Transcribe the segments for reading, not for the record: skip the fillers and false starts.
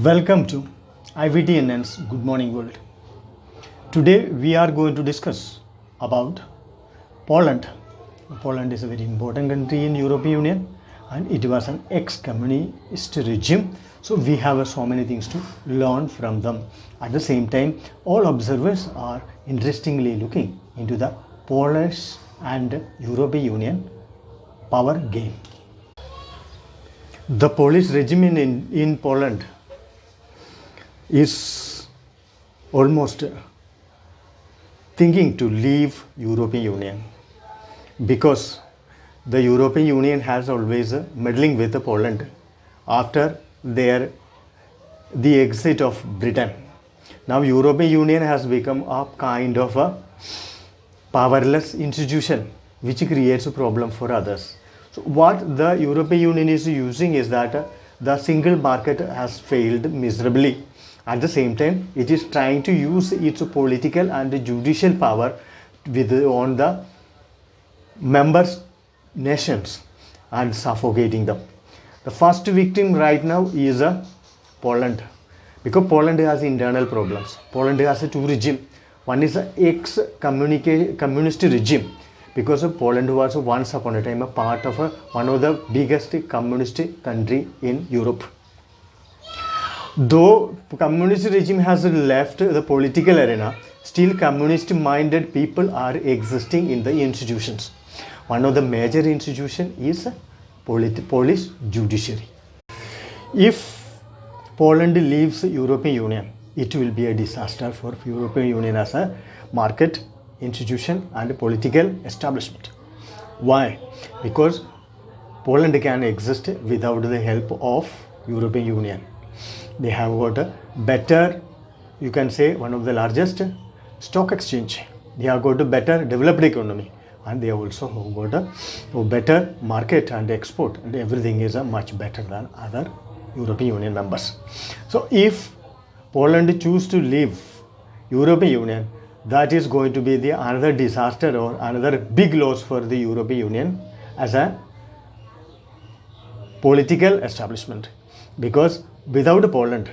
Welcome to IVTNN's Good Morning World. Today we are going to discuss about Poland. Poland is a very important country in European Union and it was an ex-communist regime. So we have so many things to learn from them. At the same time, all observers are interestingly looking into the Polish and European Union power game. The Polish regime in Poland is almost thinking to leave European Union because the European Union has always meddling with Poland after the exit of Britain. Now European Union has become a kind of a powerless institution which creates a problem for others. So what the European Union is using is that the single market has failed miserably. At the same time, it is trying to use its political and judicial power on the member nations and suffocating them. The first victim right now is Poland, because Poland has internal problems. Poland has two regimes. One is an ex-communist regime, because Poland was once upon a time a part of one of the biggest communist country in Europe. Though communist regime has left the political arena, still communist-minded people are existing in the institutions. One of the major institutions is Polish judiciary. If Poland leaves European Union, it will be a disaster for European Union as a market institution and political establishment. Why? Because Poland can exist without the help of European Union. They have got a better, you can say, one of the largest stock exchange. They have got a better developed economy, and they also have got a better market and export, and everything is much better than other European Union members. So if Poland choose to leave European Union, that is going to be the another disaster or another big loss for the European Union as a political establishment, because without Poland,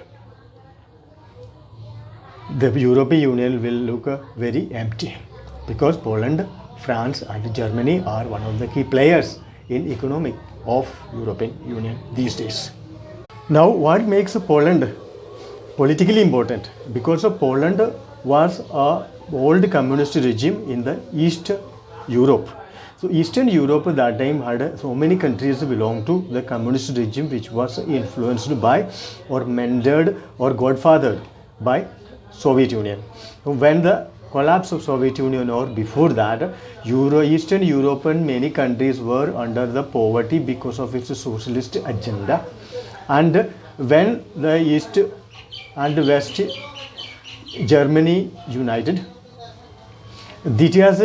the European Union will look very empty, because Poland, France and Germany are one of the key players in economic of European Union these days. Now what makes Poland politically important? Because Poland was a old communist regime in the East Europe. So Eastern Europe at that time had so many countries belong to the communist regime, which was influenced by or mentored or godfathered by Soviet Union. So when the collapse of Soviet Union or before that, Eastern European many countries were under the poverty because of its socialist agenda. And when the East and West Germany united, it has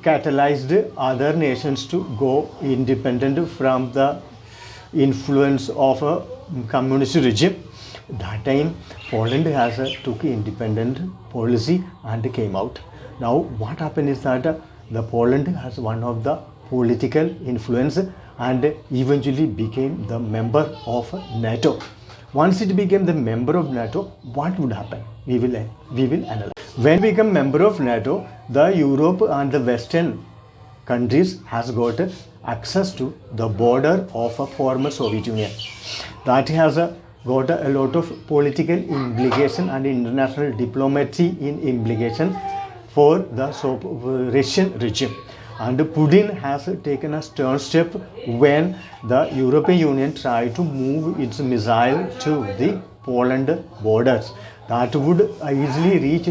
catalyzed other nations to go independent from the influence of a communist regime. That time Poland has took independent policy and came out. Now what happened is that the Poland has one of the political influence and eventually became the member of NATO. Once it became the member of NATO, what would happen? We will analyze. When we become member of NATO, the Europe and the Western countries has got access to the border of a former Soviet Union. That has got a lot of political implication and international diplomacy in implication for the Russian regime. And Putin has taken a stern step when the European Union tried to move its missile to the Poland borders. That would easily reach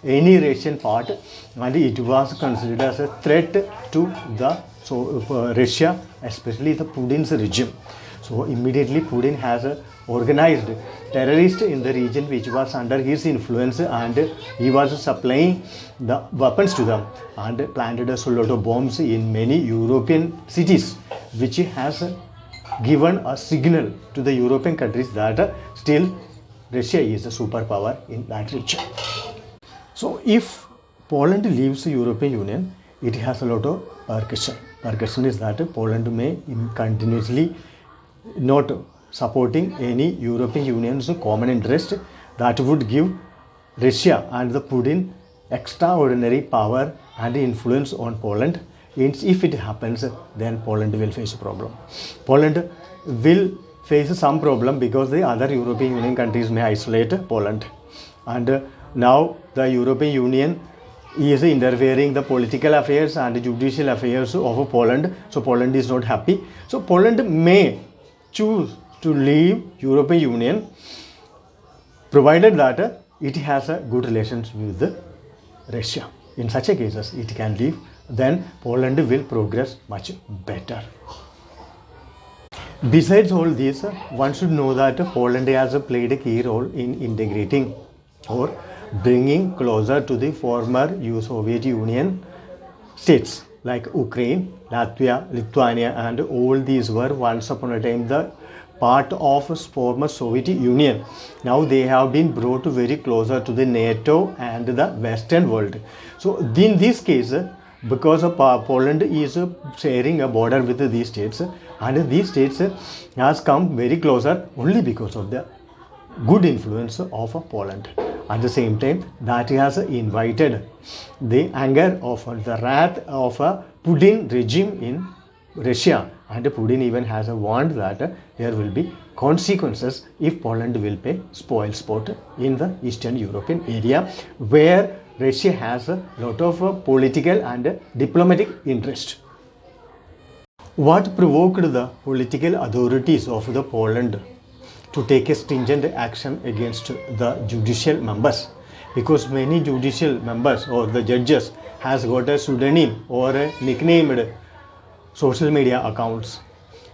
any Russian part, and it was considered as a threat to the Russia, especially the Putin's regime. So immediately Putin has organized terrorists in the region which was under his influence, and he was supplying the weapons to them and planted a lot of bombs in many European cities, which has given a signal to the European countries that still Russia is a superpower in that region. So if Poland leaves the European Union, it has a lot of percussion. Percussion is that Poland may continuously not supporting any European Union's common interest that would give Russia and the Putin extraordinary power and influence on Poland. If it happens, then Poland will face a problem. Poland will face some problem because the other European Union countries may isolate Poland. And now the European Union is interfering the political affairs and judicial affairs of Poland. So Poland is not happy. So Poland may choose to leave European Union provided that it has a good relations with Russia. In such a cases, it can leave. Then Poland will progress much better. Besides all this, one should know that Poland has played a key role in integrating or bringing closer to the former Soviet Union states like Ukraine, Latvia, Lithuania, and all these were once upon a time the part of former Soviet Union. Now they have been brought very closer to the NATO and the Western world. So in this case, because Poland is sharing a border with these states, and these states has come very closer only because of the good influence of Poland. At the same time, that has invited the anger of the wrath of a Putin regime in Russia, and Putin even has warned that there will be consequences if Poland will pay spoil sport in the Eastern European area, where Russia has a lot of political and diplomatic interest. What provoked the political authorities of the Poland to take a stringent action against the judicial members? Because many judicial members or the judges has got a pseudonym or a nicknamed social media accounts,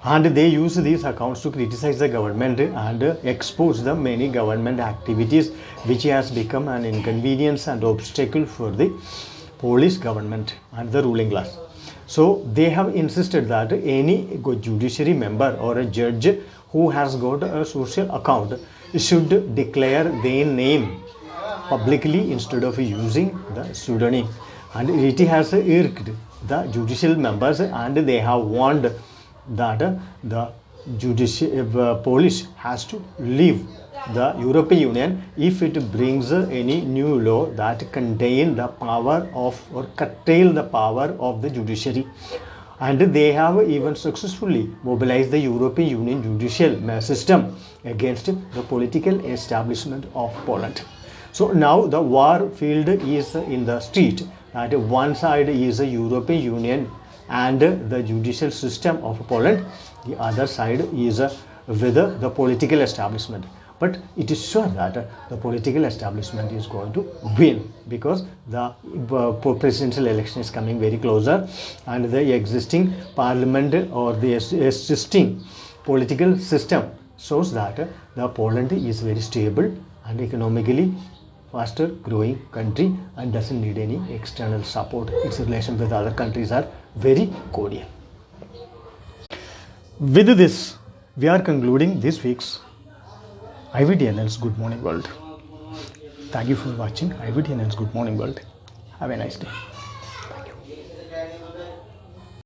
and they use these accounts to criticize the government and expose the many government activities which has become an inconvenience and obstacle for the Polish government and the ruling class. So they have insisted that any judiciary member or a judge who has got a social account should declare their name publicly instead of using the pseudonym, and it has irked the judicial members, and they have warned that the Polish has to leave the European Union if it brings any new law that contain the power of or curtail the power of the judiciary. And they have even successfully mobilized the European Union judicial system against the political establishment of Poland. So now the war field is in the street. At one side is the European Union and the judicial system of Poland. The other side is with the political establishment. But it is sure that the political establishment is going to win, because the presidential election is coming very closer, and the existing parliament or the existing political system shows that the Poland is very stable and economically faster growing country and doesn't need any external support. Its relations with other countries are very cordial. With this, we are concluding this week's IVTNL's Good Morning World. Thank you for watching IVTNL's Good Morning World. Have a nice day.